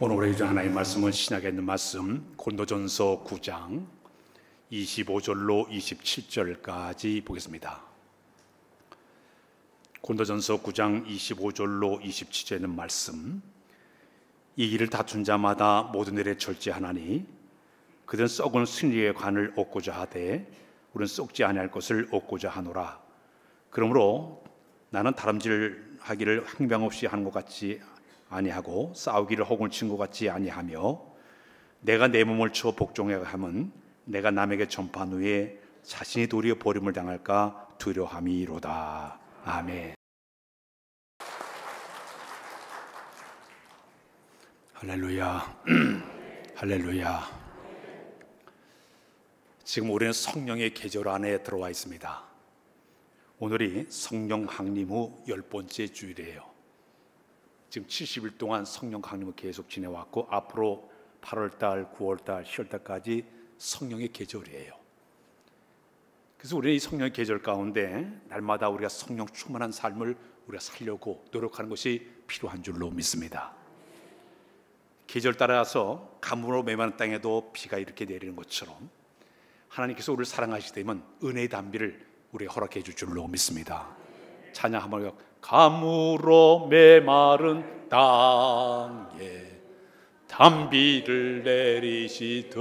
오늘 우리 주신 하나님의 말씀은 신약에 있는 말씀 고린도전서 9장 25절로 27절까지 보겠습니다. 고린도전서 9장 25절로 27절에 있는 말씀. 이 일을 다툰 자마다 모든 일에 절제하나니 그들은 썩은 승리의 관을 얻고자 하되 우리는 썩지 아니할 것을 얻고자 하노라. 그러므로 나는 다름질하기를 항명 없이 하는 것 같지 아니하고 싸우기를 허공을 친 것 같지 아니하며 내가 내 몸을 쳐 복종해야 함은 내가 남에게 전파한 후에 자신이 도리어 버림을 당할까 두려함이로다. 아멘. 할렐루야. 할렐루야. 지금 우리는 성령의 계절 안에 들어와 있습니다. 오늘이 성령 강림 후 10번째 주일이에요. 지금 70일 동안 성령 강림을 계속 지내왔고 앞으로 8월달, 9월달, 10월달까지 성령의 계절이에요. 그래서 우리는 이 성령의 계절 가운데 날마다 우리가 성령 충만한 삶을 우리가 살려고 노력하는 것이 필요한 줄로 믿습니다. 계절 따라서 가뭄으로 메마른 땅에도 비가 이렇게 내리는 것처럼 하나님께서 우리를 사랑하시게 되면 은혜의 단비를 우리에게 허락해 줄 줄로 믿습니다. 찬양 한번 해요. 가물어 메마른 땅에 단비를 내리시듯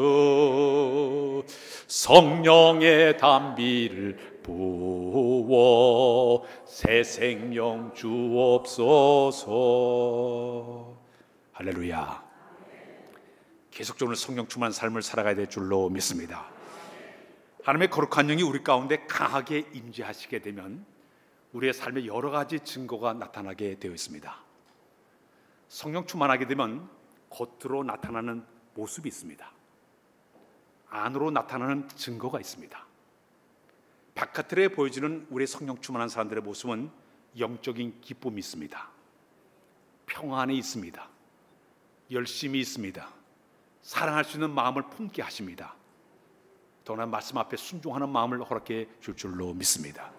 성령의 단비를 부어 새 생명 주옵소서. 할렐루야. 계속적으로 성령 충만한 삶을 살아가야 될 줄로 믿습니다. 하나님의 거룩한 영이 우리 가운데 강하게 임재하시게 되면 우리의 삶에 여러 가지 증거가 나타나게 되어 있습니다. 성령 충만하게 되면 겉으로 나타나는 모습이 있습니다. 안으로 나타나는 증거가 있습니다. 바깥으로 보여지는 우리의 성령 충만한 사람들의 모습은 영적인 기쁨이 있습니다. 평안이 있습니다. 열심이 있습니다. 사랑할 수 있는 마음을 품게 하십니다. 더나 말씀 앞에 순종하는 마음을 허락해 줄 줄로 믿습니다.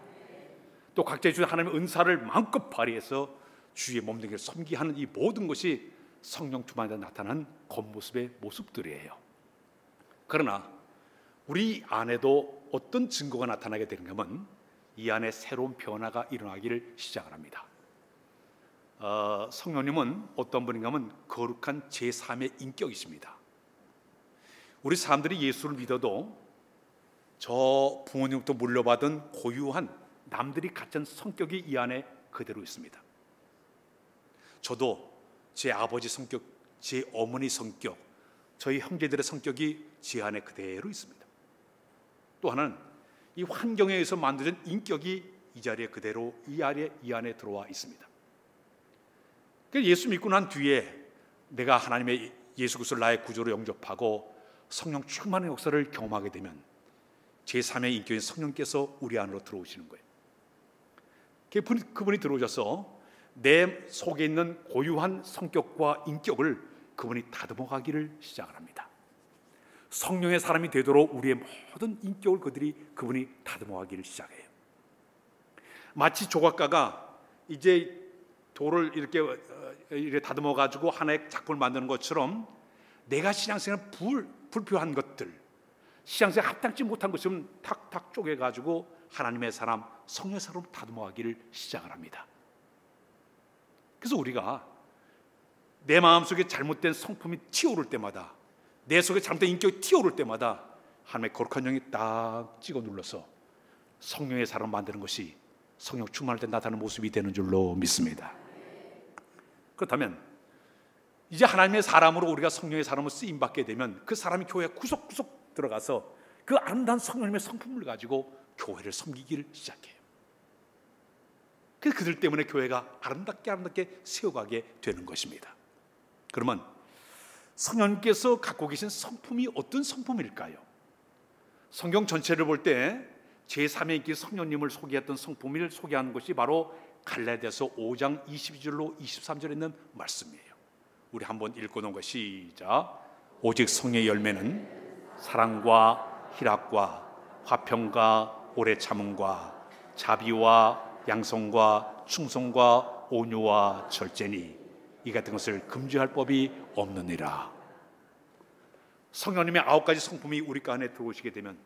또 각자의 주 하나님의 은사를 마음껏 발휘해서 주의 몸되게 섬기게 하는 이 모든 것이 성령 충만에 나타난 겉모습의 모습들이에요. 그러나 우리 안에도 어떤 증거가 나타나게 되는가 하면 이 안에 새로운 변화가 일어나기를 시작을 합니다. 성령님은 어떤 분인가 하면 거룩한 제3의 인격이십니다. 우리 사람들이 예수를 믿어도 저 부모님부터 물려받은 고유한 남들이 갖춘 성격이 이 안에 그대로 있습니다. 저도 제 아버지 성격, 제 어머니 성격, 저희 형제들의 성격이 제 안에 그대로 있습니다. 또 하나는 이 환경에 의해서 만들어진 인격이 이 자리에 그대로 이 안에 들어와 있습니다. 예수 믿고 난 뒤에 내가 하나님의 예수 그리스도를 나의 구조로 영접하고 성령 충만의 역사를 경험하게 되면 제3의 인격인 성령께서 우리 안으로 들어오시는 거예요. 그분이 들어오셔서 내 속에 있는 고유한 성격과 인격을 그분이 다듬어 가기를 시작을 합니다. 성령의 사람이 되도록 우리의 모든 인격을 그분이 다듬어 가기를 시작해요. 마치 조각가가 이제 돌을 이렇게 다듬어 가지고 하나의 작품을 만드는 것처럼 내가 신앙생활 불필요한 것들, 신앙생활 합당치 못한 것을 탁탁 쪼개가지고 하나님의 사람, 성령의 사람으로 다듬어가기를 시작을 합니다. 그래서 우리가 내 마음속에 잘못된 성품이 튀어오를 때마다, 내 속에 잘못된 인격이 튀어오를 때마다 하나님의 거룩한 영이 딱 찍어 눌러서 성령의 사람을 만드는 것이 성령 충만할 때 나타나는 모습이 되는 줄로 믿습니다. 그렇다면 이제 하나님의 사람으로 우리가 성령의 사람으로 쓰임받게 되면 그 사람이 교회 구석구석 들어가서 그 아름다운 성령님의 성품을 가지고 교회를 섬기기를 시작해요. 그들 때문에 교회가 아름답게 세워가게 되는 것입니다. 그러면 성령님께서 갖고 계신 성품이 어떤 성품일까요? 성경 전체를 볼 때 제3의 인격 성령님을 소개했던 성품을 소개하는 것이 바로 갈라디아서 5장 22절로 23절에 있는 말씀이에요. 우리 한번 읽고 놓은 거 시작. 오직 성령의 열매는 사랑과 희락과 화평과 오래 참음과 자비와 양성과 충성과 온유와 절제니 이 같은 것을 금지할 법이 없느니라. 성령님의 9가지 성품이 우리 안에 들어오시게 되면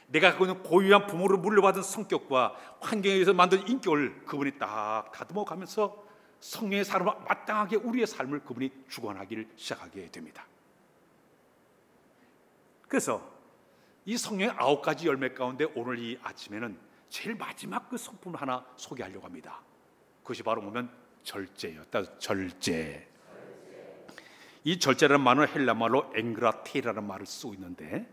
내가 갖고 있는 고유한 부모로 물려받은 성격과 환경에 의해서 만든 인격을 그분이 딱 다듬어 가면서 성령의 삶을 마땅하게 우리의 삶을 그분이 주관하기를 시작하게 됩니다. 그래서 이 성령의 9가지 열매 가운데 오늘 이 아침에는 제일 마지막 그 성품을 하나 소개하려고 합니다. 그것이 바로 보면 절제예요. 절제. 이 절제라는 말은 헬라말로 앵그라테라는 말을 쓰고 있는데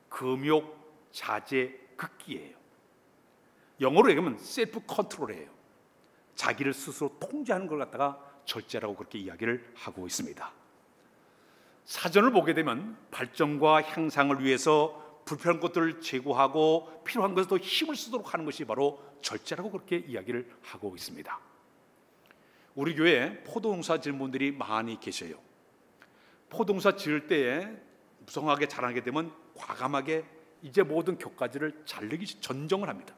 금욕, 자제, 극기예요. 영어로 얘기하면 셀프 컨트롤이에요. 자기를 스스로 통제하는 걸 갖다가 절제라고 그렇게 이야기를 하고 있습니다. 사전을 보게 되면 발전과 향상을 위해서 불필요한 것들을 제거하고 필요한 것에 더 힘을 쓰도록 하는 것이 바로 절제라고 그렇게 이야기를 하고 있습니다. 우리 교회에 포도농사 지은 분들이 많이 계셔요. 포도농사 지을 때에 무성하게 자라게 되면 과감하게 이제 모든 격가지를 자르기 전정을 합니다.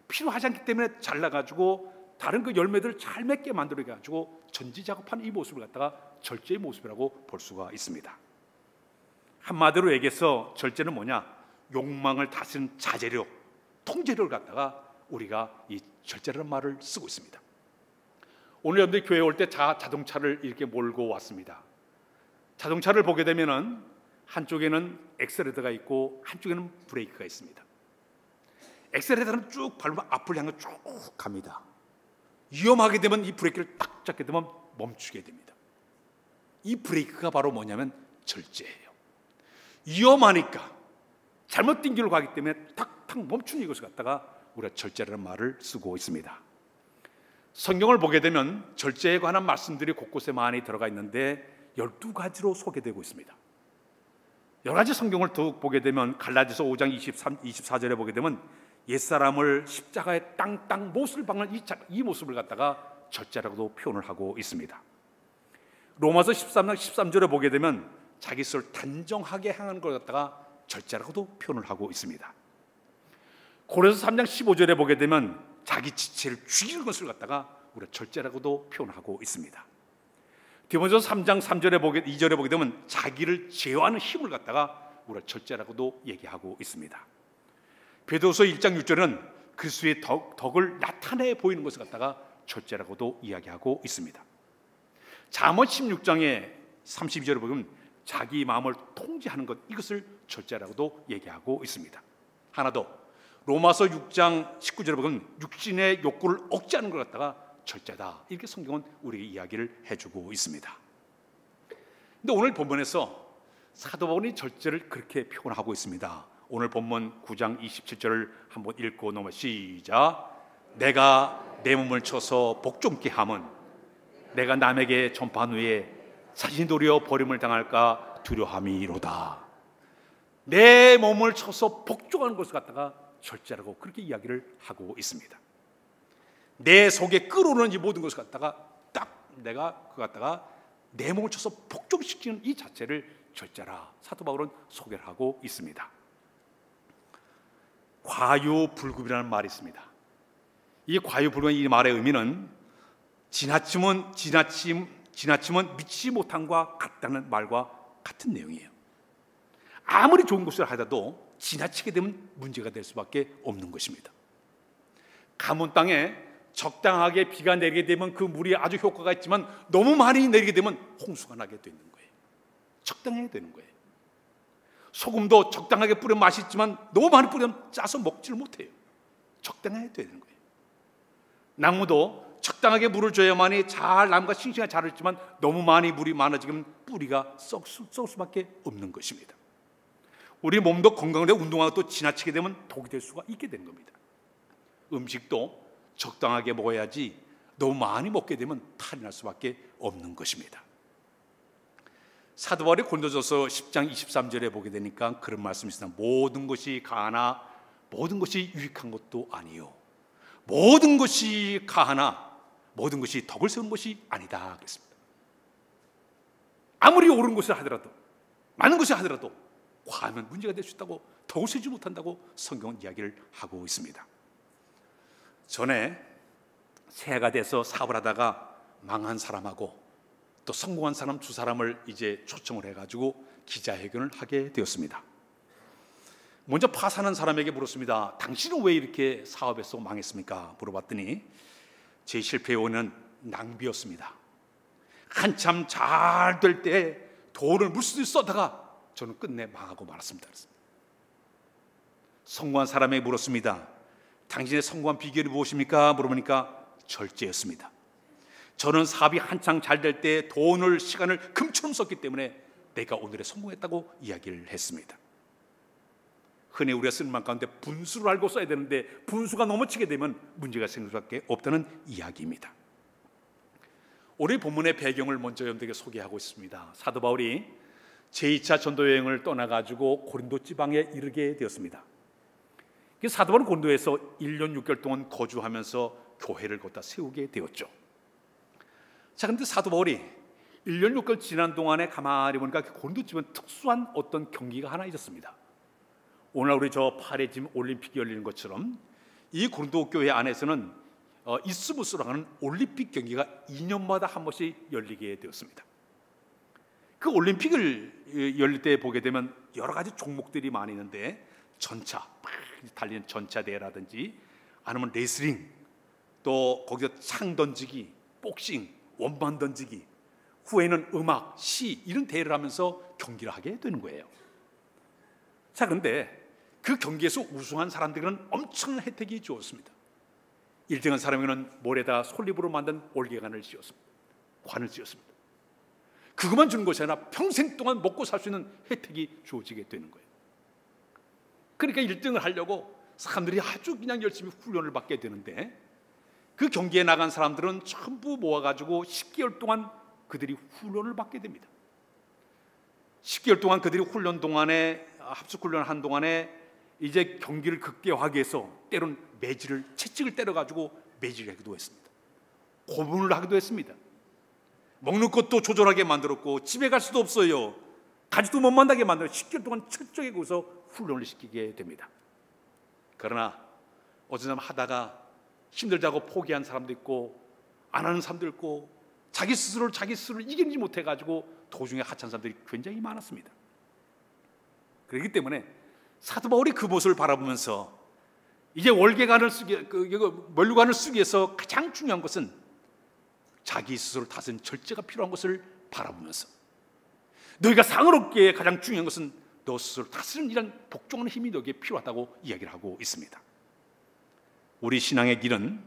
필요하지 않기 때문에 잘라가지고 다른 그 열매들을 잘 맺게 만들어가지고 전지 작업하는 이 모습을 갖다가 절제의 모습이라고 볼 수가 있습니다. 한마디로 얘기해서 절제는 뭐냐? 욕망을 다스리는 자제력, 통제력을 갖다가 우리가 이 절제라는 말을 쓰고 있습니다. 오늘 여러분들이 교회에 올 때 자동차를 이렇게 몰고 왔습니다. 자동차를 보게 되면은 한쪽에는 엑셀레터가 있고 한쪽에는 브레이크가 있습니다. 엑셀레터는 쭉 밟으면 앞을 향해 쭉 갑니다. 위험하게 되면 이 브레이크를 딱 잡게 되면 멈추게 됩니다. 이 브레이크가 바로 뭐냐면 절제예요. 위험하니까 잘못된 길로 가기 때문에 탁탁 멈추는 이것을 갖다가 우리가 절제라는 말을 쓰고 있습니다. 성경을 보게 되면 절제에 관한 말씀들이 곳곳에 많이 들어가 있는데 12가지로 소개되고 있습니다. 여러 가지 성경을 보게 되면 갈라디아서 5장 24절에 보게 되면 옛사람을 십자가에 땅땅 못을 박는 이 모습을 갖다가 절제라고도 표현을 하고 있습니다. 로마서 13장 13절에 보게 되면 자기 스스로를 단정하게 향하는 걸 갖다가 절제라고도 표현을 하고 있습니다. 고린도서 3장 15절에 보게 되면 자기 지체를 죽이는 것을 갖다가 우리가 절제라고도 표현하고 있습니다. 디모데전서 3장 2절에 보게 되면 자기를 제어하는 힘을 갖다가 우리가 절제라고도 얘기하고 있습니다. 베드로서 1장 6절은 그리스도의 덕을 나타내 보이는 것을 갖다가 절제라고도 이야기하고 있습니다. 잠언 16장에 32절에 보면 자기 마음을 통제하는 것, 이것을 절제라고도 얘기하고 있습니다. 하나 더, 로마서 6장 19절에 보면 육신의 욕구를 억제하는 것 갖다가 절제다, 이렇게 성경은 우리에게 이야기를 해주고 있습니다. 근데 오늘 본문에서 사도 바울이 절제를 그렇게 표현하고 있습니다. 오늘 본문 9장 27절을 한번 읽고 넘어 시작. 내가 내 몸을 쳐서 복종케 함은 내가 남에게 전파한 후에 자신이 도리어 버림을 당할까 두려함이로다. 내 몸을 쳐서 복종하는 것을 갖다가 절제라고 그렇게 이야기를 하고 있습니다. 내 속에 끌어오는 이 모든 것을 갖다가 딱 내가 그거 갖다가 내 몸을 쳐서 복종시키는 이 자체를 절제라, 사도 바울은 소개를 하고 있습니다. 과유불급이라는 말이 있습니다. 이 과유불급 이 말의 의미는 지나침은 미치지 못함과 같다는 말과 같은 내용이에요. 아무리 좋은 것을 하더라도 지나치게 되면 문제가 될 수밖에 없는 것입니다. 가문 땅에 적당하게 비가 내리게 되면 그 물이 아주 효과가 있지만 너무 많이 내리게 되면 홍수가 나게 되는 거예요. 적당해야 되는 거예요. 소금도 적당하게 뿌리면 맛있지만 너무 많이 뿌리면 짜서 먹지를 못해요. 적당해야 되는 거예요. 나무도 적당하게 물을 줘야만이 잘 나무가 싱싱하게 자라지만 너무 많이 물이 많아지면 뿌리가 썩을 수밖에 없는 것입니다. 우리 몸도 건강한데 운동하고 또 지나치게 되면 독이 될 수가 있게 되는 겁니다. 음식도 적당하게 먹어야지 너무 많이 먹게 되면 탈이 날 수밖에 없는 것입니다. 사도 바울이 고린도전서 10장 23절에 보게 되니까 그런 말씀이 있습니다. 모든 것이 가하나 모든 것이 유익한 것도 아니요, 모든 것이 가하나 모든 것이 덕을 세운 것이 아니다 그랬습니다. 아무리 옳은 것을 하더라도, 많은 것을 하더라도 과하면 문제가 될 수 있다고, 덕을 세우지 못한다고 성경은 이야기를 하고 있습니다. 전에 새해가 돼서 사업을 하다가 망한 사람하고 또 성공한 사람 두 사람을 이제 초청을 해가지고 기자회견을 하게 되었습니다. 먼저 파산한 사람에게 물었습니다. 당신은 왜 이렇게 사업에서 망했습니까? 물어봤더니 제 실패의 원인은 낭비였습니다. 한참 잘 될 때 돈을 무수히 써다가 저는 끝내 망하고 말았습니다. 성공한 사람에게 물었습니다. 당신의 성공한 비결이 무엇입니까? 물어보니까 절제였습니다. 저는 사업이 한창 잘 될 때 돈을 시간을 금처럼 썼기 때문에 내가 오늘에 성공했다고 이야기를 했습니다. 흔히 우리가 쓰는 말 가운데 분수를 알고 써야 되는데 분수가 넘어치게 되면 문제가 생길 수밖에 없다는 이야기입니다. 오늘 본문의 배경을 먼저 여러분들에게 소개하고 있습니다. 사도 바울이 제2차 전도 여행을 떠나가지고 고린도 지방에 이르게 되었습니다. 사도 바울은 고린도에서 1년 6개월 동안 거주하면서 교회를 갖다 세우게 되었죠. 자, 그런데 사도 바울이 1년 6개월 지난 동안에 가만히 보니까 고린도 지방에 특수한 어떤 경기가 하나 있었습니다. 오늘 우리 저 팔에 지금 올림픽이 열리는 것처럼 이 고린도 교회 안에서는 이스무스로 하는 올림픽 경기가 2년마다 한 번씩 열리게 되었습니다. 그 올림픽을 열릴 때 보게 되면 여러 가지 종목들이 많이 있는데 전차, 달리는 전차대회라든지 아니면 레슬링, 또 거기서 창 던지기, 복싱, 원반 던지기, 후에는 음악, 시 이런 대회를 하면서 경기를 하게 되는 거예요. 자, 그런데 그 경기에서 우승한 사람들에게는 엄청난 혜택이 주었습니다. 1등한 사람에게는 모래다 솔잎으로 만든 올개관을 씌웠습니다. 관을 씌웠습니다. 그것만 주는 것이 아니라 평생 동안 먹고 살 수 있는 혜택이 주어지게 되는 거예요. 그러니까 1등을 하려고 사람들이 아주 그냥 열심히 훈련을 받게 되는데 그 경기에 나간 사람들은 전부 모아가지고 10개월 동안 그들이 훈련을 받게 됩니다. 10개월 동안 그들이 훈련 동안에 합숙 훈련을 한 동안에 이제 경기를 극대화하기 위해서 때론 매질을 채찍을 때려가지고 매질하기도 했습니다. 고문을 하기도 했습니다. 먹는 것도 조절하게 만들었고 집에 갈 수도 없어요. 가지도 못 만나게 만들어 10개월 동안 철저히 거기서 훈련을 시키게 됩니다. 그러나 어쩌면 하다가 힘들다고 포기한 사람도 있고 안 하는 사람도 있고 자기 스스로를 이기지 못해가지고 도중에 하찮은 사람들이 굉장히 많았습니다. 그렇기 때문에 사도 바울이 그 모습을 바라보면서 이제 월계관을 면류관을 쓰기 위해서 가장 중요한 것은 자기 스스로를 다스리는 절제가 필요한 것을 바라보면서 너희가 상을 얻기에 가장 중요한 것은 너 스스로를 다스리는 이런 복종하는 힘이 너에게 필요하다고 이야기를 하고 있습니다. 우리 신앙의 길은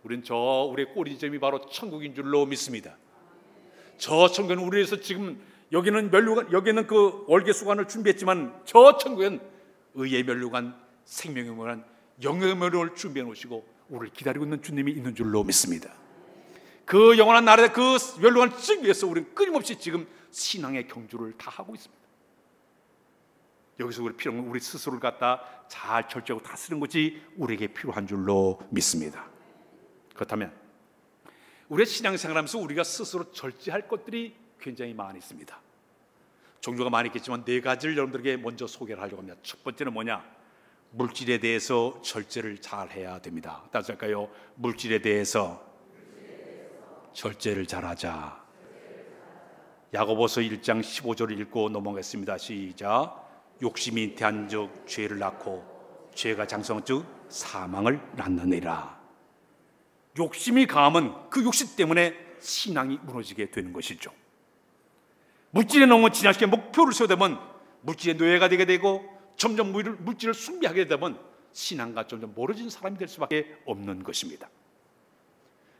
우리의 꼬리점이 바로 천국인 줄로 믿습니다. 저 천국은 우리에서 지금 여기는 면류관, 여기는 그 월계수관을 준비했지만 저 천국은 의의 면류관, 생명의 면류관, 영영의 면류관을 준비해 놓으시고 우리를 기다리고 있는 주님이 있는 줄로 믿습니다. 그 영원한 나라의 그 면류관을 찍기 위해서 우리는 끊임없이 지금 신앙의 경주를 다 하고 있습니다. 여기서 우리 필요한 건 우리 스스로를 갖다 잘 절제하고 다스리는 것이 우리에게 필요한 줄로 믿습니다. 그렇다면 우리의 신앙생활하면서 우리가 스스로 절제할 것들이 굉장히 많이 있습니다. 종류가 많이 있겠지만 네 가지를 여러분들에게 먼저 소개를 하려고 합니다. 첫 번째는 뭐냐? 물질에 대해서 절제를 잘 해야 됩니다. 따라서 할까요? 물질에 대해서 절제를 잘하자. 야고보서 1장 15절을 읽고 넘어가겠습니다. 시작. 욕심이 잉태한즉 죄를 낳고 죄가 장성한즉 사망을 낳느니라. 욕심이 강하면 그 욕심 때문에 신앙이 무너지게 되는 것이죠. 물질에 너무 지나치게 목표를 세우다면 물질의 노예가 되게 되고 점점 물질을 숭배하게 되면 신앙과 점점 멀어진 사람이 될 수밖에 없는 것입니다.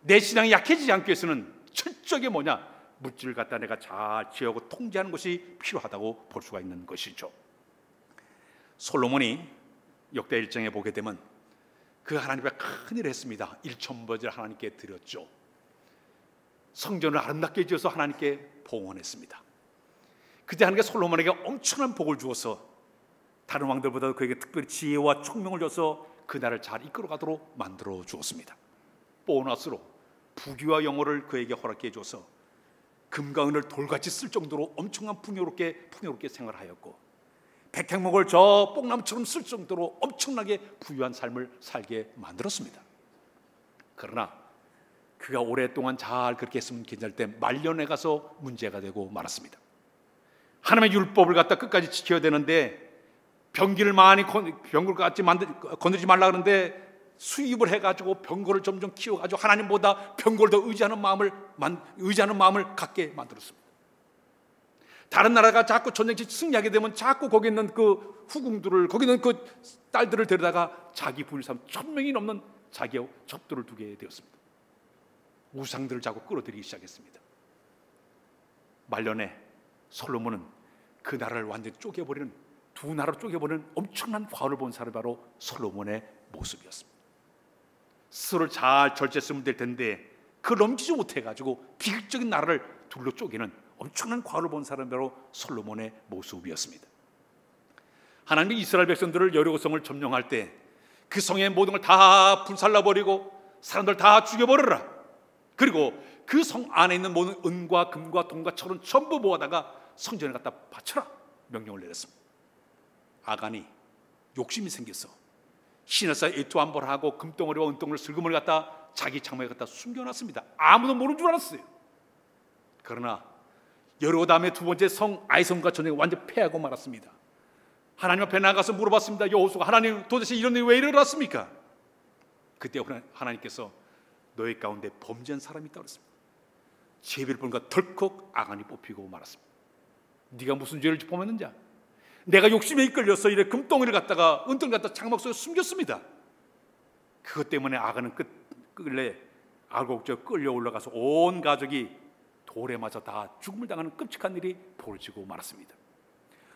내 신앙이 약해지지 않기 위해서는 철저하게 뭐냐? 물질을 갖다 내가 잘 지어하고 통제하는 것이 필요하다고 볼 수가 있는 것이죠. 솔로몬이 역대 1장에 보게 되면 그 하나님 앞에 큰일을 했습니다. 1,000번을 하나님께 드렸죠. 성전을 아름답게 지어서 하나님께 봉헌했습니다. 그때 하나님께 솔로몬에게 엄청난 복을 주어서 다른 왕들보다 그에게 특별히 지혜와 총명을 줘서 그 나라를 잘 이끌어가도록 만들어 주었습니다. 보너스로 부귀와 영어를 그에게 허락해 줘서 금과 은을 돌같이 쓸 정도로 엄청난 풍요롭게 생활하였고 백향목을 저 뽕나무처럼 쓸 정도로 엄청나게 부유한 삶을 살게 만들었습니다. 그러나 그가 오랫동안 잘 그렇게 했으면 괜찮을 때 말년에 가서 문제가 되고 말았습니다. 하나님의 율법을 갖다 끝까지 지켜야 되는데 병기를 많이 병거를 갖지 건드리지 말라 그러는데 수입을 해가지고 병거를 점점 키워가지고 하나님보다 병거를 더 의지하는 마음을 갖게 만들었습니다. 다른 나라가 자꾸 전쟁시 승리하게 되면 자꾸 거기 있는 그 후궁들을, 거기 있는 그 딸들을 데려다가 자기 부인을 삼아 1000명이 넘는 자기의 첩도를 두게 되었습니다. 우상들을 자꾸 끌어들이기 시작했습니다. 말년에 솔로몬은 그 나라를 완전히 쪼개버리는, 두 나라로 쪼개버리는 엄청난 과오를 본 사람이 바로 솔로몬의 모습이었습니다. 스스로를 잘 절제했으면 될 텐데 그걸 넘기지 못해가지고 비극적인 나라를 둘로 쪼개는 엄청난 과오를 본 사람이 바로 솔로몬의 모습이었습니다. 하나님이 이스라엘 백성들을 여리고성을 점령할 때 그 성의 모든 걸 다 불살라버리고 사람들 다 죽여버려라, 그리고 그 성 안에 있는 모든 은과 금과 동과 철은 전부 모아다가 성전에 갖다 바쳐라 명령을 내렸습니다. 아간이 욕심이 생겨서 시내사에 애투함벌하고 금덩어리와 은덩어리 슬금을 갖다 자기 장막에 갖다 숨겨놨습니다. 아무도 모르는 줄 알았어요. 그러나 여로담의 두 번째 성 아이성과 전쟁에 완전 패하고 말았습니다. 하나님 앞에 나가서 물어봤습니다. 여호수아, 하나님 도대체 이런 일이 왜 일어났습니까? 그때 하나님께서 너희 가운데 범죄한 사람이 있다고 그랬습니다. 제비를 보니까 덜컥 아간이 뽑히고 말았습니다. 네가 무슨 죄를 범했느냐? 내가 욕심에 이끌려서 이래 금덩이를 갖다가 은덩이를 갖다 장막 속에 숨겼습니다. 그것 때문에 아간은 끝끝내 알곡저 끌려 올라가서 온 가족이 돌에 맞아 다 죽음을 당하는 끔찍한 일이 벌어지고 말았습니다.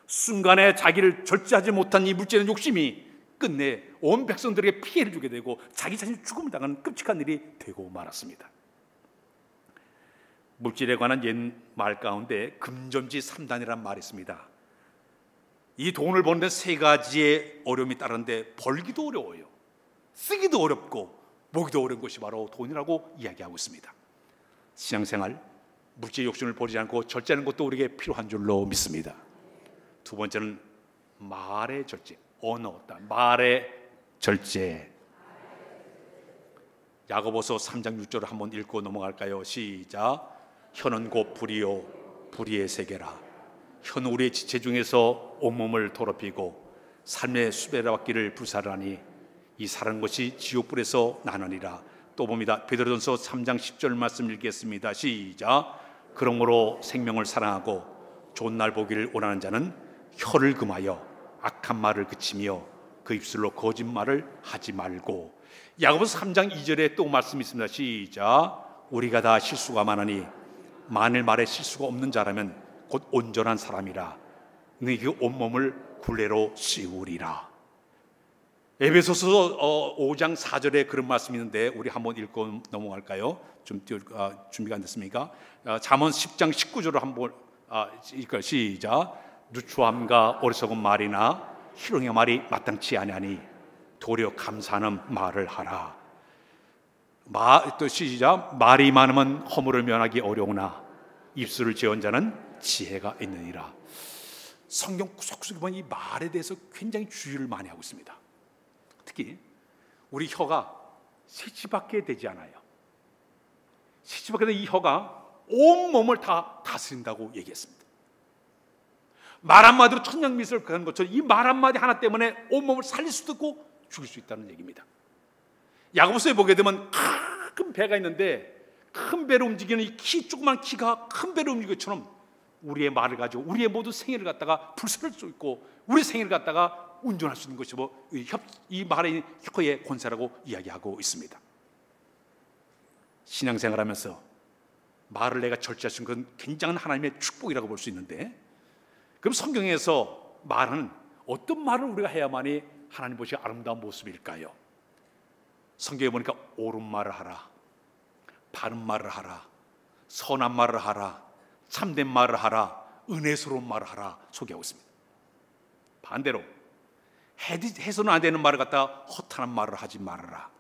순간에 자기를 절제하지 못한 이 물질의 욕심이 끝내 온 백성들에게 피해를 주게 되고 자기 자신이 죽음을 당하는 끔찍한 일이 되고 말았습니다. 물질에 관한 옛 말 가운데 금전지 3단이라는 말이 있습니다. 이 돈을 버는 세 가지의 어려움이 따르는데 벌기도 어려워요, 쓰기도 어렵고 모기도 어려운 것이 바로 돈이라고 이야기하고 있습니다. 신앙생활, 물질 욕심을 버리지 않고 절제하는 것도 우리에게 필요한 줄로 믿습니다. 두 번째는 말의 절제, 언어, 말의 절제. 야고보서 3장 6절을 한번 읽고 넘어갈까요? 시작. 혀는 곧 불이요 불의의 세계라. 혀는 우리의 지체 중에서 온몸을 더럽히고 삶의 수레바퀴를 불살하니 이 사는 것이 지옥불에서 나느니라. 또 봅니다. 베드로전서 3장 10절 말씀 읽겠습니다. 시작. 그러므로 생명을 사랑하고 좋은 날 보기를 원하는 자는 혀를 금하여 악한 말을 그치며 그 입술로 거짓말을 하지 말고. 야고보서 3장 2절에 또 말씀이 있습니다. 시작. 우리가 다 실수가 많으니 만일 말에 실수가 없는 자라면 곧 온전한 사람이라 너희 그 온몸을 굴레로 씌우리라. 에베소서 5장 4절에 그런 말씀이 있는데 우리 한번 읽고 넘어갈까요? 준비가 안 됐습니까? 잠언 10장 19절을 한번 읽을까요? 시작. 누추함과 어리석은 말이나 희롱의 말이 마땅치 아니하니 도리어 감사하는 말을 하라. 또 시작. 말이 많으면 허물을 면하기 어려우나 입술을 지은 자는 지혜가 있느니라. 성경 구석구석에 보면 이 말에 대해서 굉장히 주의를 많이 하고 있습니다. 특히 우리 혀가 새치밖에 되지 않아요. 새치밖에 된 이 혀가 온몸을 다 다스린다고 얘기했습니다. 말 한마디로 천냥미소를 가는 것처럼 이 말 한마디 하나 때문에 온몸을 살릴 수도 있고 죽일 수 있다는 얘기입니다. 야고보서에 보게 되면 큰 배가 있는데 큰 배를 움직이는 이 조그만 키가 큰 배를 움직이는 것처럼 우리의 말을 가지고 우리의 모든 생애를 갖다가 불살할 수 있고 우리 생애를 갖다가 운전할 수 있는 것이 이 말의 혀의 권세라고 이야기하고 있습니다. 신앙생활하면서 말을 내가 절제할 수 있는 건 굉장한 하나님의 축복이라고 볼 수 있는데, 그럼 성경에서 말은 어떤 말을 우리가 해야만이 하나님 보시기 아름다운 모습일까요? 성경에 보니까 옳은 말을 하라, 바른 말을 하라, 선한 말을 하라, 참된 말을 하라, 은혜스러운 말을 하라 소개하고 있습니다. 반대로 해서는 안 되는 말을 갖다 허탄한 말을 하지 말아라,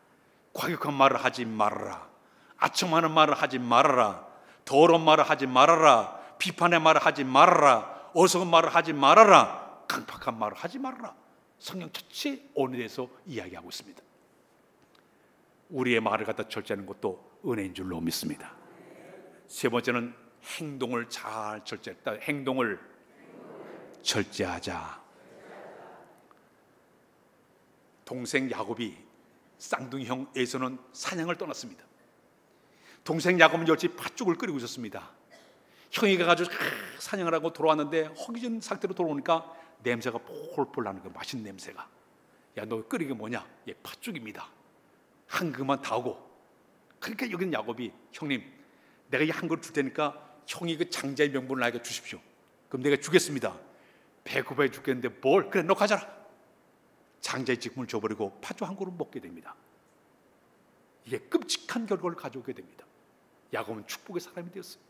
과격한 말을 하지 말아라, 아첨하는 말을 하지 말아라, 더러운 말을 하지 말아라, 비판의 말을 하지 말아라, 어리석은 말을 하지 말아라, 강팍한 말을 하지 말아라. 성경 전체 언어에 대해서 이야기하고 있습니다. 우리의 말을 갖다 절제하는 것도 은혜인 줄로 믿습니다. 세 번째는 행동을 잘 절제했다. 행동을 절제하자. 동생 야곱이 쌍둥이 형 에서는 사냥을 떠났습니다. 동생 야곱은 역시 팥죽을 끓이고 있었습니다. 형이 가가지고 사냥을 하고 돌아왔는데 허기진 상태로 돌아오니까 냄새가 폴폴 나는 거예요. 맛있는 냄새가. 야, 너 끓인 게 뭐냐? 예, 팥죽입니다. 한 그릇만 다 오고. 그러니까 여기는 야곱이, 형님, 내가 이 한 그릇 줄 테니까 형이 그 장자의 명분을 나에게 주십시오. 그럼 내가 주겠습니다. 배고파해 죽겠는데 뭘? 그래, 너 가져라. 장자의 직분을 줘버리고 팥죽 한 그릇 먹게 됩니다. 이게 끔찍한 결과를 가져오게 됩니다. 야곱은 축복의 사람이 되었어요.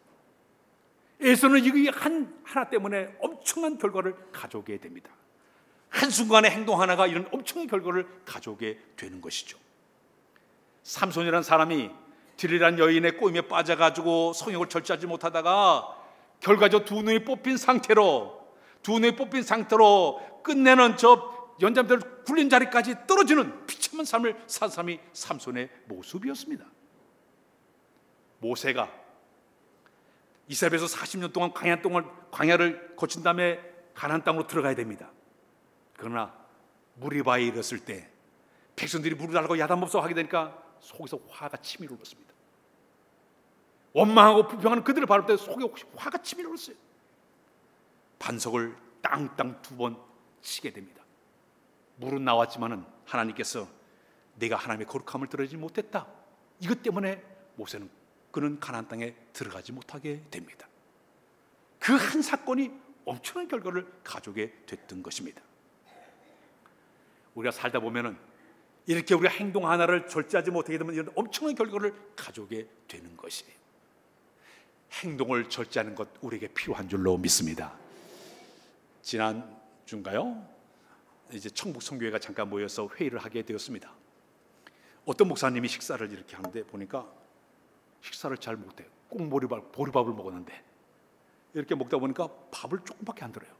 에서는 이게 하나 때문에 엄청난 결과를 가져오게 됩니다. 한순간의 행동 하나가 이런 엄청난 결과를 가져오게 되는 것이죠. 삼손이라는 사람이 딜이라는 여인의 꼬임에 빠져가지고 성욕을 절제하지 못하다가 결과적으로 두 눈이 뽑힌 상태로 끝내는 저 연장대로 굴린 자리까지 떨어지는 비참한 삶을 산 사람이 삼손의 모습이었습니다. 모세가 이스라엘에서 40년 동안 광야를 거친 다음에 가나안 땅으로 들어가야 됩니다. 그러나 무리바에 이르렀을 때 백성들이 물을 달라고 야단법석 하게 되니까 속에서 화가 치밀어 올랐습니다. 원망하고 불평하는 그들을 바라볼 때 속에 화가 치밀어 올랐어요. 반석을 땅땅 2번 치게 됩니다. 물은 나왔지만은 하나님께서 내가 하나님의 거룩함을 드러내지 못했다. 이것 때문에 그는 가나안 땅에 들어가지 못하게 됩니다. 그 한 사건이 엄청난 결과를 가져오게 됐던 것입니다. 우리가 살다 보면은 이렇게 우리가 행동 하나를 절제하지 못하게 되면 이런 엄청난 결과를 가져오게 되는 것이에요. 행동을 절제하는 것 우리에게 필요한 줄로 믿습니다. 지난주인가요? 이제 청북성교회가 잠깐 모여서 회의를 하게 되었습니다. 어떤 목사님이 식사를 이렇게 하는데 보니까 식사를 잘 못해요. 꼭 보리밥을 먹었는데 이렇게 먹다 보니까 밥을 조금밖에 안 들어요.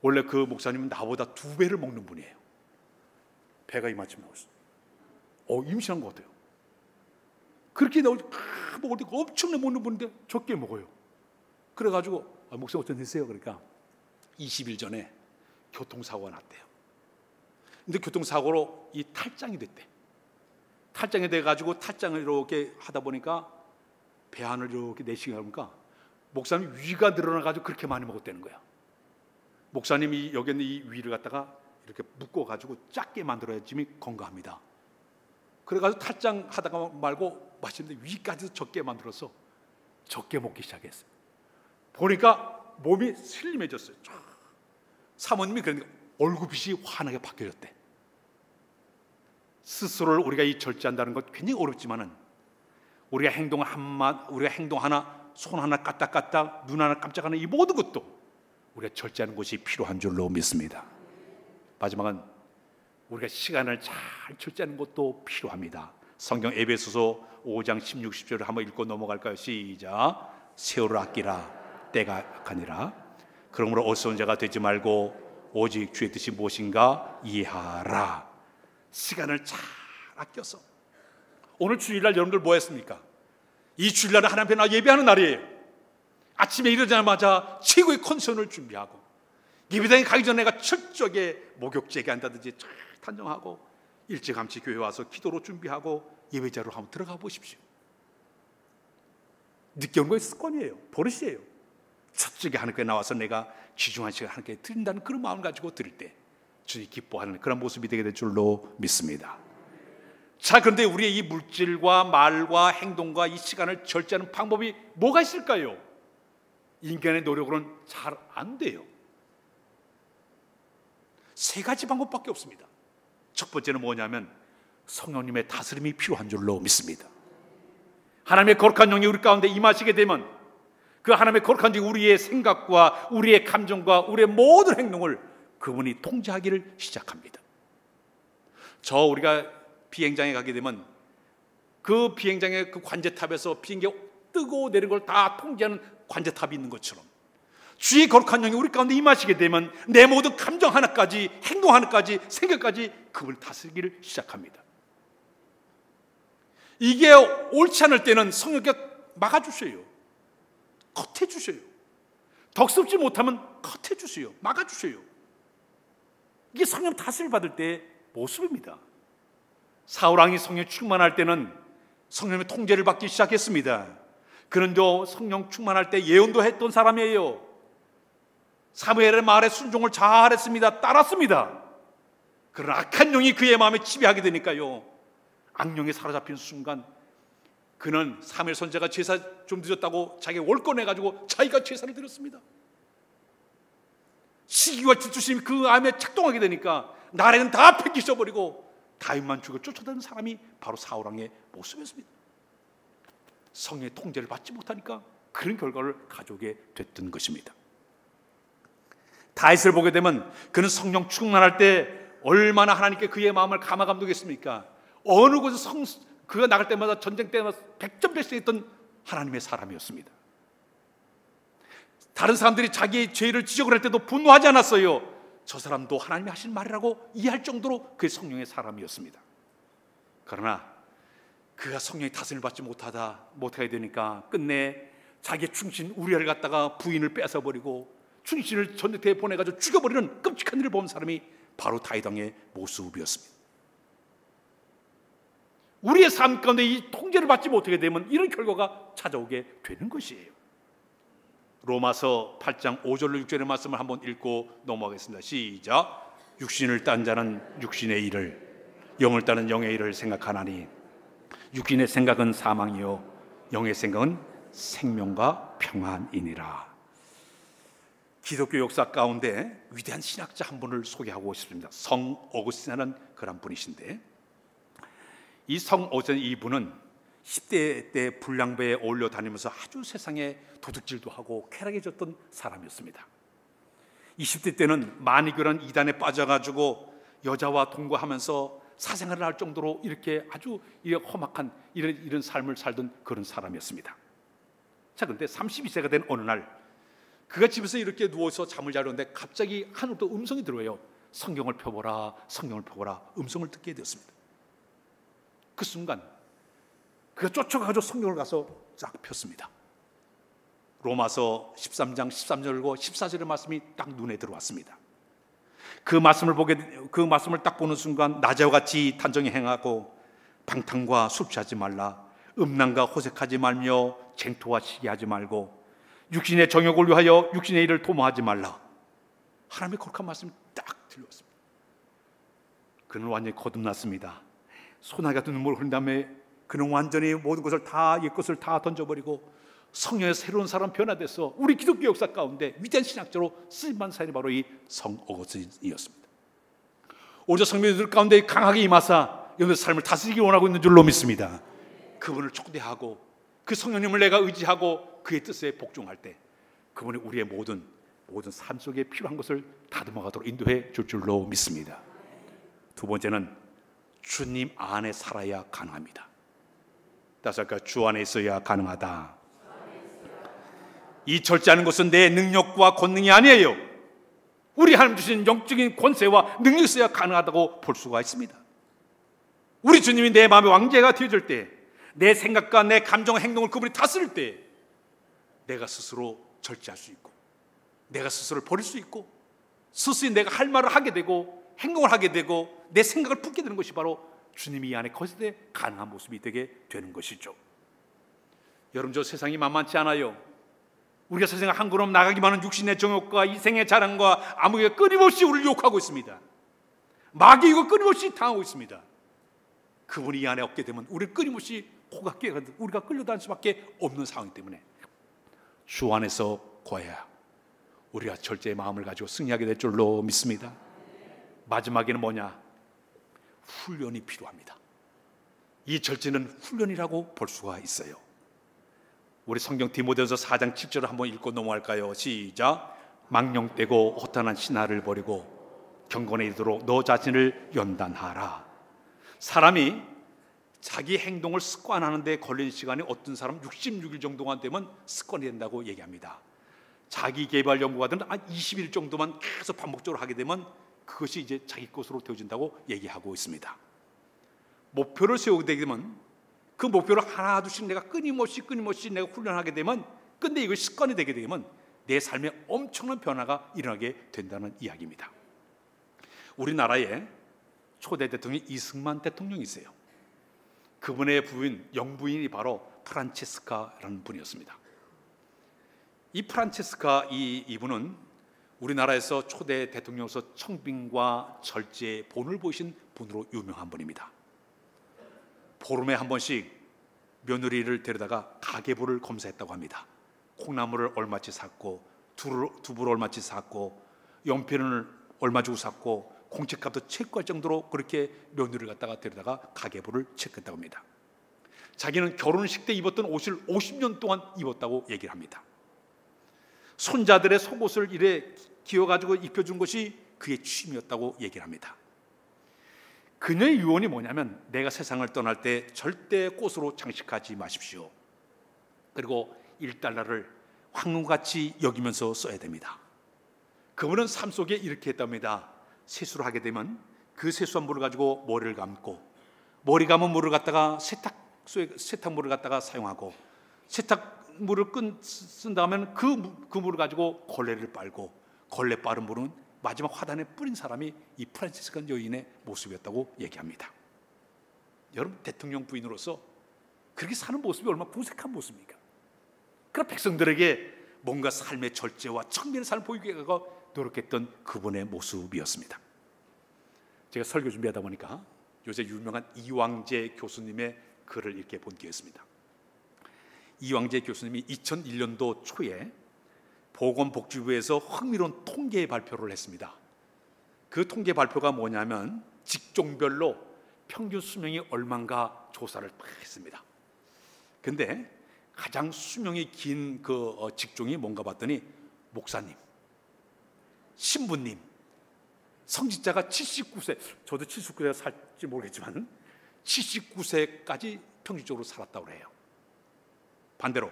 원래 그 목사님은 나보다 2배를 먹는 분이에요. 배가 이만큼 나왔어요. 임신한 것 같아요. 그렇게 먹을 때 엄청나게 먹는 분인데 적게 먹어요. 그래가지고 목사님 어떤 되세요? 그러니까 20일 전에 교통사고가 났대요. 근데 교통사고로 이 탈장이 됐대. 탈장이 돼가지고 탈장을 이렇게 하다 보니까 배 안을 이렇게 내쉬게 하니까 목사님 위가 늘어나가지고 그렇게 많이 먹었다는 거야. 목사님이 여기 있는 이 위를 갖다가 이렇게 묶어가지고 작게 만들어야지 건강합니다. 그래가지고 탈장 하다가 말고 마시는데 위까지도 적게 만들어서 적게 먹기 시작했어요. 보니까 몸이 슬림해졌어요. 사모님이 그러니까 얼굴빛이 환하게 바뀌어졌대. 스스로를 우리가 절제한다는 것 굉장히 어렵지만은 우리가 행동 하나, 손 하나 까딱까딱, 눈 하나 깜짝하는 이 모든 것도 우리가 절제하는 것이 필요한 줄로 믿습니다. 마지막은 우리가 시간을 잘 절제하는 것도 필요합니다. 성경 에베소서 5장 16, 17절을 한번 읽고 넘어갈까요? 시작. 세월을 아끼라. 때가 약하니라. 그러므로 어리석은 자가 되지 말고 오직 주의 뜻이 무엇인가 이해하라. 시간을 잘 아껴서. 오늘 주일날 여러분들 뭐 했습니까? 이 주일날은 하나님 앞에 예배하는 날이에요. 아침에 일어나자마자 최고의 컨디션을 준비하고 예배당에 가기 전에 내가 철저하게 목욕제게 한다든지 잘 단정하고 일찌감치 교회 와서 기도로 준비하고 예배자로 한번 들어가 보십시오. 늦게 오는 건 습관이에요. 버릇이에요. 철저하게 하나님께 나와서 내가 귀중한 시간 하나님께 드린다는 그런 마음을 가지고 드릴 때 주님이 기뻐하는 그런 모습이 되게 될 줄로 믿습니다. 자, 그런데 우리의 이 물질과 말과 행동과 이 시간을 절제하는 방법이 뭐가 있을까요? 인간의 노력으로는 잘 안 돼요. 3가지 방법밖에 없습니다. 첫 번째는 뭐냐면 성령님의 다스림이 필요한 줄로 믿습니다. 하나님의 거룩한 영이 우리 가운데 임하시게 되면 그 하나님의 거룩한 영이 우리의 생각과 우리의 감정과 우리의 모든 행동을 그분이 통제하기를 시작합니다. 우리가 비행장에 가게 되면 그 비행장의 그 관제탑에서 비행기가 뜨고 내리는 걸 다 통제하는 관제탑이 있는 것처럼 주의 거룩한 영이 우리 가운데 임하시게 되면 내 모든 감정 하나까지, 행동 하나까지, 생각까지 그분을 다스리기를 시작합니다. 이게 옳지 않을 때는 성령께서 막아주셔요. 컷해주셔요. 덕습지 못하면 컷해주셔요. 막아주셔요. 이게 성령 다스림을 받을 때의 모습입니다. 사울왕이 성령 충만할 때는 성령의 통제를 받기 시작했습니다. 그런데 성령 충만할 때 예언도 했던 사람이에요. 사무엘의 말에 순종을 잘했습니다. 따랐습니다. 그러나 악한 영이 그의 마음에 지배하게 되니까요, 악령에 사로잡힌 순간 그는 사무엘 선지자가 제사 좀 늦었다고 자기가 월권해가지고 자기가 제사를 드렸습니다. 시기와 질투심이 그 마음에 작동하게 되니까 나라는 다 폐기셔버리고 다윗만 죽여 쫓아다니는 사람이 바로 사울왕의 모습이었습니다. 성령의 통제를 받지 못하니까 그런 결과를 가져오게 됐던 것입니다. 다윗을 보게 되면 그는 성령 충만할 때 얼마나 하나님께 그의 마음을 감화감동했습니까? 어느 곳에 그가 나갈 때마다 전쟁 때마다 백전백승했던 하나님의 사람이었습니다. 다른 사람들이 자기의 죄를 지적을 할 때도 분노하지 않았어요. 저 사람도 하나님이 하신 말이라고 이해할 정도로 그의 성령의 사람이었습니다. 그러나 그가 성령의 다스림을 받지 못하게 되니까 끝내 자기의 충신 우리아를 갖다가 부인을 뺏어버리고 충신을 전쟁터에 보내가지고 죽여버리는 끔찍한 일을 본 사람이 바로 다윗 왕의 모습이었습니다. 우리의 삶 가운데 이 통제를 받지 못하게 되면 이런 결과가 찾아오게 되는 것이에요. 로마서 8장 5절로 6절의 말씀을 한번 읽고 넘어가겠습니다. 시작. 육신을 딴 자는 육신의 일을, 영을 따는 영의 일을 생각하나니 육신의 생각은 사망이요 영의 생각은 생명과 평안이니라. 기독교 역사 가운데 위대한 신학자 한 분을 소개하고 싶습니다. 성 어거스틴이라는 그런 분이신데, 이 성 어거스틴 이분은 10대 때 불량배에 어울려 다니면서 아주 세상에 도둑질도 하고 쾌락해졌던 사람이었습니다. 20대 때는 만이교라는 이단에 빠져가지고 여자와 동거하면서 사생활을 할 정도로 이렇게 아주 험악한 이런 삶을 살던 그런 사람이었습니다. 자, 그런데 32세가 된 어느 날 그가 집에서 이렇게 누워서 잠을 자려는데 갑자기 하늘부터 음성이 들어와요. 성경을 펴보라, 성경을 펴보라. 음성을 듣게 되었습니다. 그 순간 그가 쫓아가서 성경을 가서 쫙 폈습니다. 로마서 13장 13절과 14절의 말씀이 딱 눈에 들어왔습니다. 그 말씀을 딱 보는 순간 낮에와 같이 단정히 행하고 방탕과 술 취하지 말라, 음란과 호색하지 말며 쟁토와 시기하지 말고 육신의 정욕을 위하여 육신의 일을 도모하지 말라. 하나님의 거룩한 말씀이 딱 들려왔습니다. 그는 완전히 거듭났습니다. 소나기 같은 눈물을 흘린 다음에 그는 완전히 모든 것을 다, 옛것을 다 던져버리고 성령의 새로운 사람 변화돼서 우리 기독교 역사 가운데 위대한 신학자로 쓰임받은 사람이 바로 이 성 어거스틴이었습니다. 오직 성도들 가운데 강하게 임하사 여러분의 삶을 다스리기 원하고 있는 줄로 믿습니다. 그분을 초대하고 그 성령님을 내가 의지하고 그의 뜻에 복종할 때 그분이 우리의 모든 삶 속에 필요한 것을 다듬어가도록 인도해 줄 줄로 믿습니다. 두 번째는 주님 안에 살아야 가능합니다. 다섯째, 주 안에 있어야 가능하다. 이 절제하는 것은 내 능력과 권능이 아니에요. 우리 하나님 주신 영적인 권세와 능력이 있어야 가능하다고 볼 수가 있습니다. 우리 주님이 내 마음의 왕제가 되어줄 때, 내 생각과 내 감정과 행동을 그분이 다스릴 때 내가 스스로 절제할 수 있고, 내가 스스로를 버릴 수 있고, 스스로 내가 할 말을 하게 되고 행동을 하게 되고 내 생각을 품게 되는 것이 바로 주님이 이 안에 거실 때 가능한 모습이 되게 되는 것이죠. 여러분, 저 세상이 만만치 않아요. 우리가 세상에 한 걸음 나가기만 하는 육신의 정욕과 이생의 자랑과 암흑이 끊임없이 우리를 욕하고 있습니다. 마귀 이거 끊임없이 당하고 있습니다. 그분이 이 안에 없게 되면 우리를 끊임없이 코가 깨가지고 우리가 끌려다닐 수밖에 없는 상황 때문에 주 안에서 거해야 우리가 절제의 마음을 가지고 승리하게 될 줄로 믿습니다. 마지막에는 뭐냐? 훈련이 필요합니다. 이 절제는 훈련이라고 볼 수가 있어요. 우리 성경 디모데전서 4장 7절을 한번 읽고 넘어갈까요? 시작. 망령되고 허탄한 신화를 버리고 경건에 이르도록 너 자신을 연단하라. 사람이 자기 행동을 습관하는 데 걸리는 시간이 어떤 사람은 66일 정도만 되면 습관이 된다고 얘기합니다. 자기 개발 연구가든 한 20일 정도만 계속 반복적으로 하게 되면 그것이 이제 자기 것으로 되어진다고 얘기하고 있습니다. 목표를 세우게 되면 그 목표를 하나 둘씩 내가 끊임없이 내가 훈련하게 되면, 근데 이거 습관이 되게 되면 내 삶에 엄청난 변화가 일어나게 된다는 이야기입니다. 우리나라에 초대 대통령이 이승만 대통령이 있어요. 그분의 부인, 영부인이 바로 프란체스카라는 분이었습니다. 이 프란체스카 이분은 우리나라에서 초대 대통령으로서 청빙과 절제의 본을 보이신 분으로 유명한 분입니다. 보름에 한 번씩 며느리를 데려다가 가계부를 검사했다고 합니다. 콩나물을 얼마치 샀고, 두부를 얼마치 샀고, 연필을 얼마 주고 샀고, 공책값도 체크할 정도로 그렇게 며느리를 갖다가 데려다가 가계부를 체크했다고 합니다. 자기는 결혼식 때 입었던 옷을 50년 동안 입었다고 얘기를 합니다. 손자들의 속옷을 이래 기어가지고 입혀준 것이 그의 취미였다고 얘기를 합니다. 그녀의 유언이 뭐냐면, 내가 세상을 떠날 때 절대 꽃으로 장식하지 마십시오. 그리고 1달러를 황금같이 여기면서 써야 됩니다. 그분은 삶 속에 이렇게 했답니다. 세수를 하게 되면 그 세수한 물을 가지고 머리를 감고, 머리 감은 물을 갖다가 세탁물을 갖다가 사용하고, 세탁물을 쓴 다음에 그 물을 가지고 걸레를 빨고, 걸레 빠른 물은 마지막 화단에 뿌린 사람이 이 프란체스카 여인의 모습이었다고 얘기합니다. 여러분, 대통령 부인으로서 그렇게 사는 모습이 얼마나 궁색한 모습입니까? 그런 백성들에게 뭔가 삶의 절제와 청밀의 삶을 보이기 위해서 노력했던 그분의 모습이었습니다. 제가 설교 준비하다 보니까 요새 유명한 이왕재 교수님의 글을 이렇게 본 기회가 있습니다. 이왕재 교수님이 2001년도 초에 보건복지부에서 흥미로운 통계 발표를 했습니다. 그 통계 발표가 뭐냐면, 직종별로 평균 수명이 얼마인가 조사를 했습니다. 근데 가장 수명이 긴 그 직종이 뭔가 봤더니, 목사님, 신부님, 성직자가 79세, 저도 79세가 살지 모르겠지만 79세까지 평균적으로 살았다고 해요. 반대로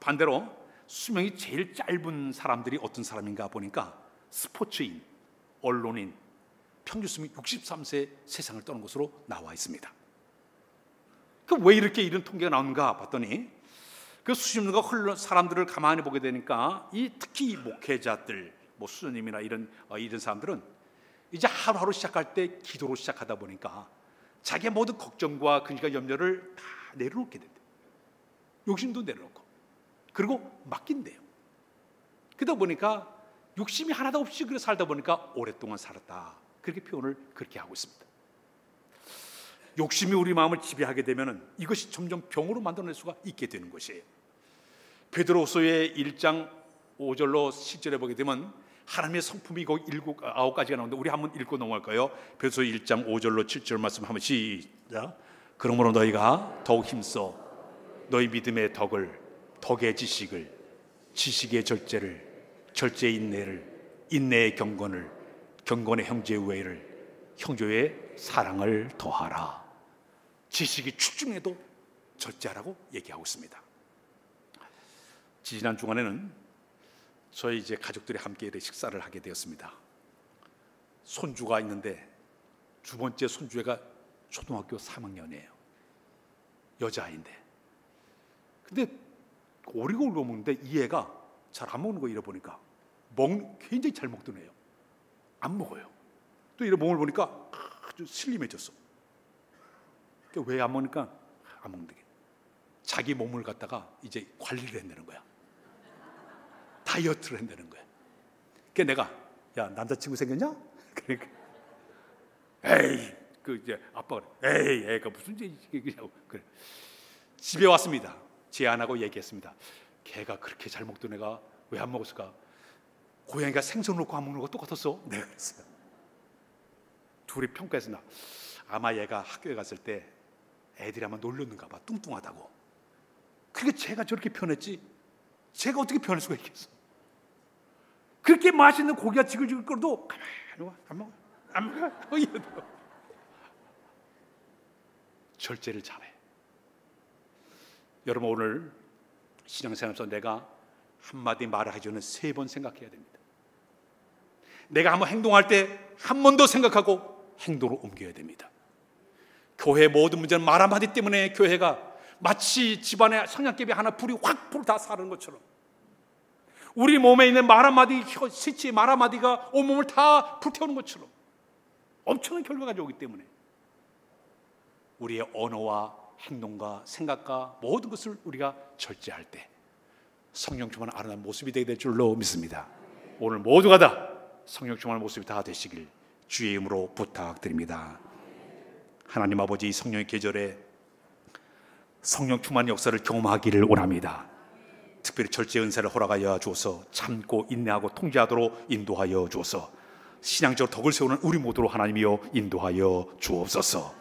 반대로 수명이 제일 짧은 사람들이 어떤 사람인가 보니까, 스포츠인, 언론인, 평균 수명이 63세 세상을 떠난 것으로 나와 있습니다. 왜 이렇게 이런 통계가 나오는가 봤더니, 그 수십 년간 흘러 사람들을 가만히 보게 되니까, 특히 목회자들, 수녀님이나 이런 사람들은 이제 하루하루 시작할 때 기도로 시작하다 보니까 자기의 모든 걱정과 근심과 염려를 다 내려놓게 된대요. 욕심도 내려놓고, 그리고 맡긴대요. 그러다 보니까 욕심이 하나도 없이 그렇게 살다 보니까 오랫동안 살았다, 그렇게 표현을 그렇게 하고 있습니다. 욕심이 우리 마음을 지배하게 되면 이것이 점점 병으로 만들어낼 수가 있게 되는 것이에요. 베드로후서의 1장 5절로 10절에 보게 되면 하나님의 성품이 거기 9가지가 나오는데, 우리 한번 읽고 넘어갈까요? 베드로후서 1장 5절로 7절 말씀 한번 시작. 그러므로 너희가 더욱 힘써 너희 믿음의 덕의 지식을, 지식의 절제를, 절제의 인내를, 인내의 경건을, 경건의 형제의 우애를, 형제의 사랑을 더하라. 지식이 출중해도 절제하라고 얘기하고 있습니다. 지난 주간에는 저희 이제 가족들이 함께 식사를 하게 되었습니다. 손주가 있는데 두 번째 손주애가 초등학교 3학년이에요. 여자아이인데, 근데 오리고를 먹는데 이 애가 잘 안 먹는 거 잃어보니까 굉장히 잘 먹던 애예요. 안 먹어요. 또 이래 몸을 보니까 아주 슬림해졌어. 왜 안 먹으니까 안 먹는 게, 자기 몸을 갖다가 이제 관리를 한다는 거야. 다이어트를 한다는 거야. 그러니까 내가, 야, 남자친구 생겼냐? 그러니까 에이, 이제 아빠가 에이, 애가 무슨 얘기냐고. 그래. 집에 왔습니다. 제안하고 얘기했습니다. 걔가 그렇게 잘 먹던 애가 왜 안 먹었을까? 고양이가 생선 놓고 안 먹는 거 똑같았어. 내가 그랬어요. 둘이 평가해서 아마 얘가 학교에 갔을 때 애들이 아마 놀렸는가 봐. 뚱뚱하다고. 그게 제가 저렇게 변했지, 제가 어떻게 변할 수가 있겠어? 그렇게 맛있는 고기가 지글지글 끓어도 가만히 와, 안 먹어. 절제를 잘해. 여러분, 오늘 신앙생활에서 내가 한마디 말을 하기 전에 3번 생각해야 됩니다. 내가 한번 행동할 때 한 번 더 생각하고 행동으로 옮겨야 됩니다. 교회의 모든 문제는 말 한마디 때문에 교회가 마치 집안에 성냥개비 하나 불이 확 불다 사는 것처럼, 우리 몸에 있는 말 한마디, 스치의 말 한마디가 온몸을 다 불태우는 것처럼 엄청난 결과가 오기 때문에 우리의 언어와 행동과 생각과 모든 것을 우리가 절제할 때 성령 충만한 아름다운 모습이 되게 될 줄로 믿습니다. 오늘 모두가 다 성령 충만한 모습이 다 되시길 주의 이름으로 부탁드립니다. 하나님 아버지, 이 성령의 계절에 성령 충만 역사를 경험하기를 원합니다. 특별히 절제 은사를 허락하여 주어서 참고 인내하고 통제하도록 인도하여 주어서 신앙적으로 덕을 세우는 우리 모두로 하나님이여 인도하여 주옵소서.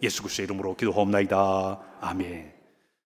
예수 그리스도의 이름으로 기도하옵나이다. 아멘.